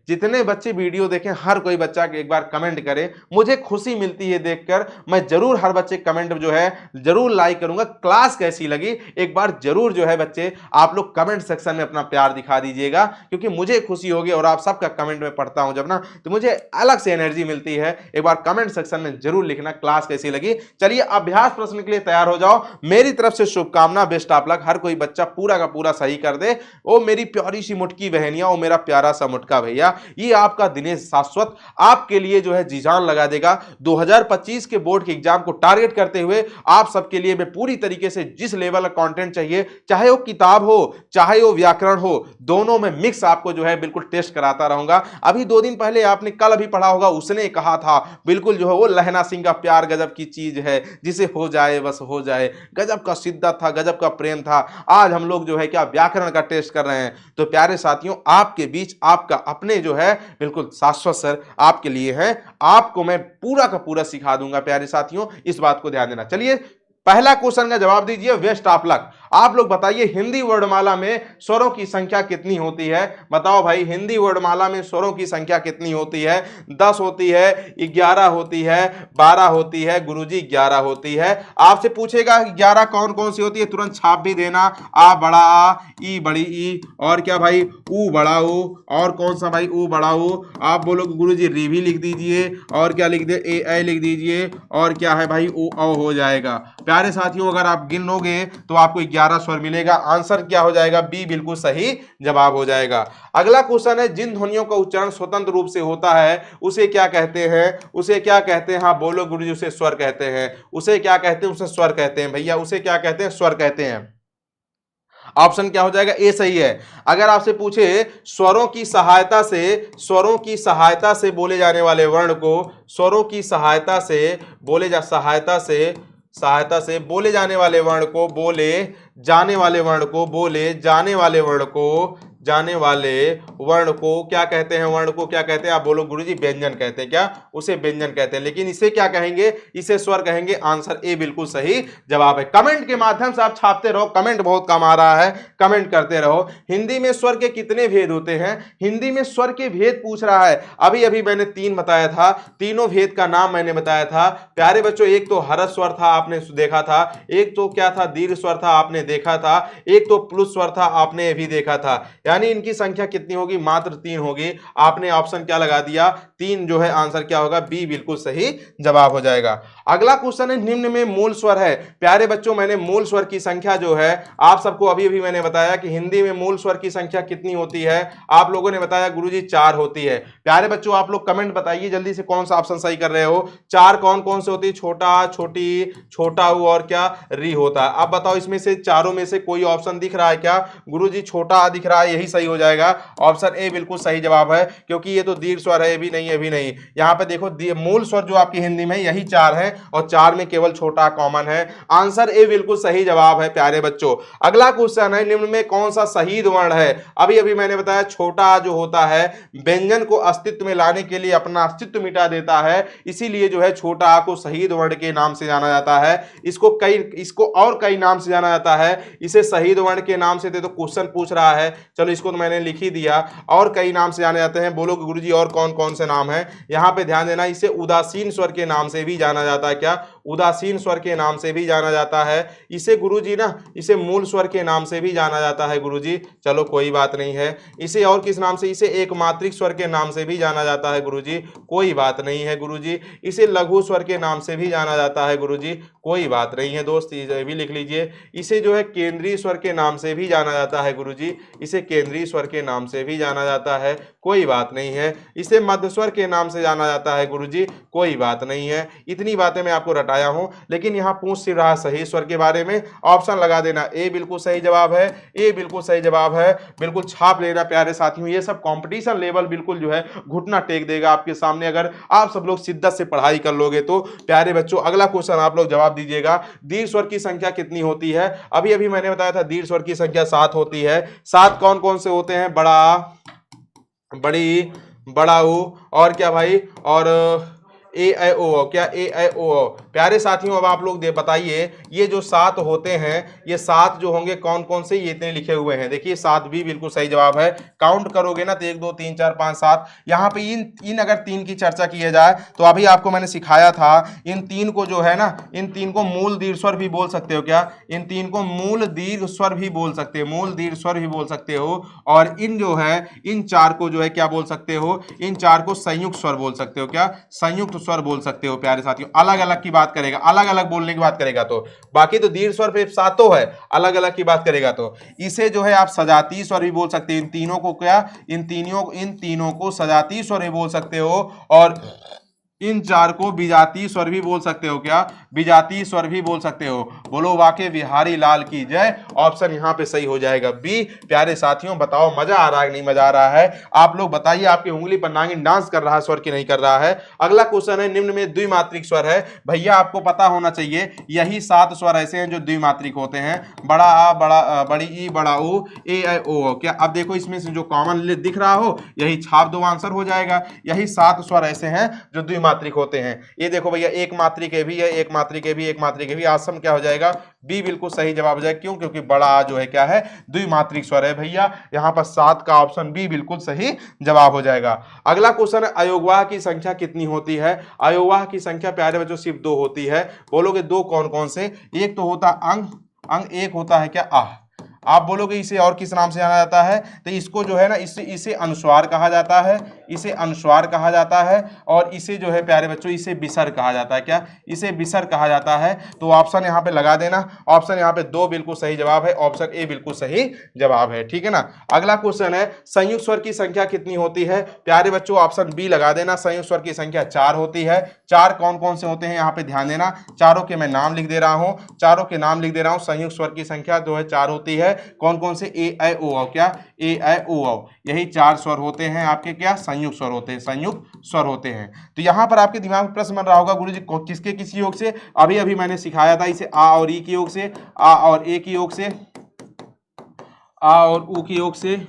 Speaker 1: जितने बच्चे वीडियो देखें, हर कोई बच्चा एक बार कमेंट करे। मुझे खुशी मिलती है देखकर। मैं जरूर हर बच्चे कमेंट जो है जरूर लाइक करूंगा। क्लास कैसी लगी एक बार जरूर जो है बच्चे आप लोग कमेंट सेक्शन में अपना प्यार दिखा दीजिएगा, क्योंकि मुझे खुशी होगी और आप सबका कमेंट में पढ़ता हूं जब ना, तो मुझे अलग से एनर्जी मिलती है। एक बार कमेंट सेक्शन में जरूर लिखना क्लास कैसी लगी। चलिए अभ्यास प्रश्न के लिए तैयार हो जाओ। मेरी तरफ से शुभकामना, बेस्ट ऑफ लक। हर कोई बच्चा पूरा का पूरा सही कर दे। ओ मेरी प्यारी सी मुटकी बहनिया, ओ मेरा प्यारा सा मुटका भैया, ये आपका दिनेश शाश्वत आपके लिए जो है जी जान लगा देगा। 2025 के बोर्ड के एग्जाम को टारगेट करते हुए आप सबके लिए मैं पूरी तरीके से जिस लेवल का कंटेंट चाहिए, चाहे वो किताब हो चाहे वो व्याकरण हो, दोनों में मिक्स आपको जो है बिल्कुल टेस्ट कराता रहूंगा। अभी 2 दिन पहले आपने कल अभी पढ़ा होगा, उसने कहा था बिल्कुल जो है वो लहना सिंह का प्यार गजब की चीज है, जिसे हो जाए बस हो जाए, गजब का शिद्दत था, गजब का प्रेम था। आज हम लोग जो है क्या व्याकरण का टेस्ट कर रहे हैं। तो प्यारे साथियों, आपके बीच आपका अपने जो है बिल्कुल शाश्वत सर आपके लिए हैं, आपको मैं पूरा का पूरा सिखा दूंगा। प्यारे साथियों, इस बात को ध्यान देना। चलिए पहला क्वेश्चन का जवाब दीजिए। Best of luck. आप लोग बताइए हिंदी वर्णमाला में स्वरों की संख्या कितनी होती है? बताओ भाई, हिंदी वर्णमाला में स्वरों की संख्या कितनी होती है? 10 होती है, 11 होती है, 12 होती है? गुरुजी 11 होती है। आपसे पूछेगा 11 कौन कौन सी होती है, तुरंत छाप भी देना। आ बड़ा आ, ई बड़ी ई, और क्या भाई ऊ बड़ा ऊ, और कौन सा भाई ऊ बड़ा ऊ? आप बोलोगे गुरुजी री भी लिख दीजिए, और क्या लिख दे ए लिख दीजिए, और क्या है भाई ऊ औ हो जाएगा। प्यारे साथियों, अगर आप गिनोगे तो आपको 11 स्वर मिलेगा। आंसर क्या हो जाएगा? बी बिल्कुल सही जवाब हो जाएगा। अगला क्वेश्चन है, जिन ध्वनियों का उच्चारण स्वतंत्र रूप से होता है उसे क्या कहते हैं? उसे क्या कहते हैं? हाँ बोलो गुरुजी, उसे स्वर कहते हैं। उसे क्या कहते हैं? उसे स्वर कहते हैं भैया। उसे क्या कहते हैं? स्वर कहते हैं। ऑप्शन क्या हो जाएगा? ए सही है। अगर आपसे पूछे स्वरों की सहायता से बोले जाने वाले वर्ण को, स्वरों की सहायता से बोले जाने वाले वर्ण को, जाने वाले वर्ण को क्या कहते हैं? वर्ण को क्या कहते हैं? आप बोलो गुरुजी व्यंजन कहते हैं। क्या? उसे व्यंजन कहते हैं। लेकिन इसे क्या कहेंगे? इसे स्वर कहेंगे। आंसर ए बिल्कुल सही जवाब है। कमेंट के माध्यम से आप छापते रहो, कमेंट बहुत कम आ रहा है, कमेंट करते रहो। हिंदी में स्वर के कितने भेद होते हैं? हिंदी में स्वर के भेद पूछ रहा है। अभी अभी मैंने 3 बताया था, तीनों भेद का नाम मैंने बताया था। प्यारे बच्चों, एक तो हरस स्वर था, आपने देखा था। एक तो क्या था? दीर्घ स्वर था, आपने देखा था। एक तो प्लुस स्वर था, आपने भी देखा था। यानी इनकी संख्या कितनी होगी? मात्र 3 होगी। आपने ऑप्शन क्या लगा दिया? 3 जो है आंसर क्या होगा? बी बिल्कुल सही जवाब हो जाएगा। अगला क्वेश्चन है, निम्न में मूल स्वर है। प्यारे बच्चों, मैंने मूल स्वर की संख्या जो है आप सबको अभी अभी मैंने बताया कि हिंदी में मूल स्वर की संख्या कितनी होती है। आप लोगों ने बताया गुरुजी 4 होती है। प्यारे बच्चों, आप लोग कमेंट बताइए जल्दी से, कौन सा ऑप्शन सही कर रहे हो। 4 कौन कौन से होती है? छोटा, छोटी, छोटा ऊ और क्या री होता है। अब बताओ इसमें से चारों में से कोई ऑप्शन दिख रहा है क्या? गुरुजी छोटा आ दिख रहा है, यही सही हो जाएगा। ऑप्शन ए बिल्कुल सही जवाब है, क्योंकि ये तो दीर्घ स्वर है। ये भी नहीं, ये भी नहीं। यहाँ पे देखो मूल स्वर जो आपकी हिंदी में यही 4 है, और 4 में केवल छोटा कॉमन है। आंसर ए बिल्कुल सही जवाब है। प्यारे बच्चों, अगला क्वेश्चन है, निम्न में कौन सा शहीद वर्ण है? अभी अभी मैंने बताया छोटा जो होता है व्यंजन को अस्तित्व में लाने के लिए अपना अस्तित्व मिटा देता है, इसीलिए जो है छोटा आ को शहीद वर्ण के नाम से जाना जाता है। इसको और कई नाम से जाना जाता है। इसे शहीद वर्ण के नाम से तो क्वेश्चन पूछ रहा है, चलो इसको तो मैंने लिख ही दिया। और कई नाम से जाने जाते हैं। बोलो गुरुजी और कौन कौन से नाम है? यहाँ पे ध्यान देना, इसे उदासीन स्वर के नाम से भी जाना जाता है। क्या? उदासीन स्वर के नाम से भी जाना जाता है। इसे गुरुजी ना, इसे मूल स्वर के नाम से भी जाना जाता है गुरुजी। चलो कोई बात नहीं है। इसे और किस नाम से? इसे एक मात्रिक स्वर के नाम से भी जाना जाता है गुरुजी। कोई बात नहीं है गुरुजी। इसे लघु स्वर के नाम से भी जाना जाता है गुरुजी। कोई बात नहीं है दोस्त, ये भी लिख लीजिए। इसे जो है केंद्रीय स्वर के नाम से भी जाना जाता है गुरुजी। इसे केंद्रीय स्वर के नाम से भी जाना जाता है। कोई बात नहीं है। इसे मध्य स्वर के नाम से जाना जाता है गुरुजी। कोई बात नहीं है। इतनी बातें मैं आपको रटाया हूं, लेकिन यहां पूछ सिर्फ रहा सही स्वर के बारे में। ऑप्शन लगा देना, ए बिल्कुल सही जवाब है। ए बिल्कुल सही जवाब है, बिल्कुल छाप लेना प्यारे साथियों। ये सब कंपटीशन लेवल बिल्कुल जो है घुटना टेक देगा आपके सामने, अगर आप सब लोग शिद्दत से पढ़ाई कर लोगे तो। प्यारे बच्चों, अगला क्वेश्चन आप लोग जवाब दीजिएगा। दीर्घ स्वर की संख्या कितनी होती है? अभी अभी मैंने बताया था दीर्घ स्वर की संख्या 7 होती है। 7 कौन कौन से होते हैं? बड़ा, बड़ी, बड़ा ऊ, और क्या भाई, और ए आई ओ। क्या? ए आई ओ। प्यारे साथियों, अब आप लोग बताइए, ये जो 7 होते हैं, ये 7 जो होंगे कौन कौन से? ये इतने लिखे हुए हैं, देखिए 7 भी बिल्कुल सही जवाब है। काउंट करोगे ना तो 1 2 3 4 5 7। यहाँ पे इन अगर 3 की चर्चा की जाए तो अभी आपको मैंने सिखाया था, इन 3 को जो है ना, इन 3 को मूल दीर्घ स्वर भी बोल सकते हो। क्या? इन 3 को मूल दीर्घ स्वर भी बोल सकते हो, मूल दीर्घ स्वर भी बोल सकते हो। और इन जो है, इन 4 को जो है क्या बोल सकते हो? इन 4 को संयुक्त स्वर बोल सकते हो। क्या? संयुक्त स्वर बोल सकते हो प्यारे साथियों। अलग अलग की बात करेगा, अलग अलग बोलने की बात करेगा तो, बाकी तो दीर्घ स्वर पे सातों है, अलग अलग की बात करेगा तो इसे जो है आप सजातीय स्वर भी बोल सकते हो। इन तीनों को क्या, इन तीनों को सजातीय स्वर भी बोल सकते हो, और इन चार को विजातीय स्वर भी बोल सकते हो। क्या, विजातीय स्वर भी बोल सकते हो। बोलो वाके बिहारी लाल की जय। ऑप्शन यहां पे सही हो जाएगा बी। प्यारे साथियों बताओ मजा आ रहा है कि नहीं मजा आ रहा है? आप लोग बताइए, आपकी उंगली पर नागिन डांस कर रहा है स्वर की नहीं कर रहा है? अगला क्वेश्चन है, निम्न में द्विमात्रिक स्वर है। भैया आपको पता होना चाहिए, यही 7 स्वर ऐसे हैं जो द्विमात्रिक होते हैं। बड़ा आ, बड़ी ई, बड़ा ऊ, ए ऐ ओ। क्या अब देखो इसमें से जो कॉमन दिख रहा हो यही छाप दो, आंसर हो जाएगा। यही 7 स्वर ऐसे हैं जो द्विमात्रिक होते हैं। ये देखो भैया, एक मात्रिक के भी है, एक मात्रिक के भी, एक मात्रिक के भी। आसम क्या हो जाएगा? बी बिल्कुल सही जवाब हो जाएगा। क्यों? क्योंकि बड़ा आ जो है क्या है, द्विमात्रिक स्वर है भैया। यहाँ पर 7 का ऑप्शन बी बिल्कुल सही जवाब हो जाएगा। अगला क्वेश्चन है, अयोगवाह की संख्या कितनी होती है? अयोगवाह की संख्या प्यारे बच्चों सिर्फ 2 होती है। बोलोगे 2 कौन कौन से? एक तो होता अंग, एक होता है क्या आह। आप बोलोगे इसे और किस नाम से जाना जाता है? तो इसको जो है ना, इसे अनुस्वार कहा जाता है, इसे अनुस्वार कहा जाता है, और इसे जो है प्यारे बच्चों इसे विसर्ग कहा जाता है। क्या, इसे विसर्ग कहा जाता है। तो ऑप्शन यहाँ पे लगा देना। ऑप्शन यहाँ पे 2 बिल्कुल सही जवाब है। ऑप्शन ए बिल्कुल सही जवाब है, ठीक है ना। अगला क्वेश्चन है, संयुक्त स्वर की संख्या कितनी होती है? प्यारे बच्चों ऑप्शन बी लगा देना। संयुक्त स्वर की संख्या 4 होती है। 4 कौन कौन से होते हैं यहाँ पे ध्यान देना। चारों के मैं नाम लिख दे रहा हूं, चारों के नाम लिख दे रहा हूं। संयुक्त स्वर की संख्या जो है 4 होती है। कौन कौन से? ए ऐ ओ औ। क्या, ए ऐ ओ औ, यही 4 स्वर होते हैं आपके। क्या, संयुक्त स्वर होते हैं, संयुक्त स्वर होते हैं। तो यहां पर आपके दिमाग में प्रश्न बन रहा होगा, गुरुजी किसके किस योग से? अभी अभी मैंने सिखाया था इसे आ और ई के योग से, आ और ए के योग से, आ और ऊ के योग से,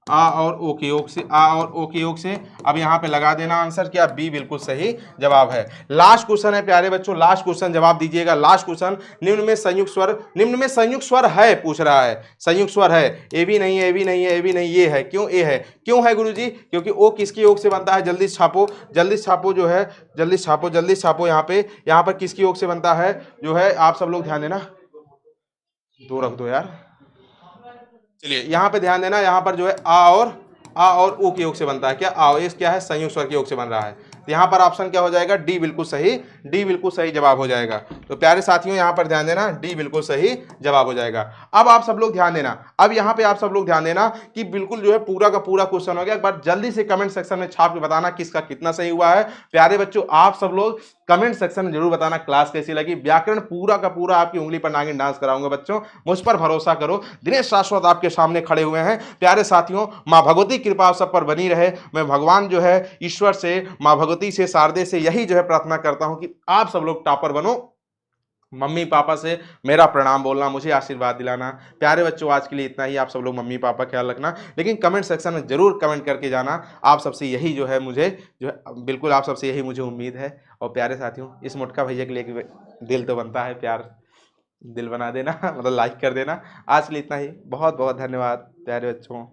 Speaker 1: आ और ओ के योग से, आ और ओ के योग से। अब यहाँ पे लगा देना आंसर। क्या, बी बिल्कुल सही जवाब है। लास्ट क्वेश्चन है प्यारे बच्चों, लास्ट क्वेश्चन जवाब दीजिएगा। लास्ट क्वेश्चन, निम्न में संयुक्त स्वर, निम्न में संयुक्त स्वर है पूछ रहा है। संयुक्त स्वर है, ए भी नहीं है, ए भी नहीं है, ए भी नहीं, ये है। क्यों ए है? क्यों है गुरुजी? क्योंकि ओ किसके योग से बनता है? जल्दी छापो, जल्दी छापो, जो है जल्दी छापो, जल्दी छापो। यहाँ पर किसके योग से बनता है जो है? आप सब लोग ध्यान देना, 2 रख दो यार। चलिए यहाँ पे ध्यान देना, यहाँ पर जो है आ और ऊ के योग से बनता है। क्या, आ इस क्या है? संयुक्त स्वर के योग से बन रहा है। तो यहाँ पर ऑप्शन क्या हो जाएगा? डी बिल्कुल सही, डी बिल्कुल सही जवाब हो जाएगा। तो प्यारे साथियों यहाँ पर ध्यान देना, डी बिल्कुल सही जवाब हो जाएगा। अब आप सब लोग ध्यान देना, अब यहाँ पे आप सब लोग ध्यान देना कि बिल्कुल जो है पूरा का पूरा क्वेश्चन हो गया। एक बार जल्दी से कमेंट सेक्शन में छाप के बताना किसका कितना सही हुआ है। प्यारे बच्चों आप सब लोग कमेंट सेक्शन में जरूर बताना क्लास कैसी लगी। व्याकरण पूरा का पूरा आपकी उंगली पर नागिन डांस कराऊंगा बच्चों, मुझ पर भरोसा करो। दिनेश शाश्वत आपके सामने खड़े हुए हैं। प्यारे साथियों मां भगवती कृपा सब पर बनी रहे। मैं भगवान जो है ईश्वर से, मां भगवती से, शारदे से यही जो है प्रार्थना करता हूं कि आप सब लोग टॉपर बनो। मम्मी पापा से मेरा प्रणाम बोलना, मुझे आशीर्वाद दिलाना। प्यारे बच्चों आज के लिए इतना ही। आप सब लोग मम्मी पापा ख्याल रखना, लेकिन कमेंट सेक्शन में जरूर कमेंट करके जाना। आप सबसे यही जो है मुझे जो है बिल्कुल आप सबसे यही मुझे उम्मीद है। और प्यारे साथियों इस मोटका भैया के लिए दिल तो बनता है, प्यार दिल बना देना मतलब लाइक कर देना। आज के लिए इतना ही। बहुत बहुत धन्यवाद प्यारे बच्चों।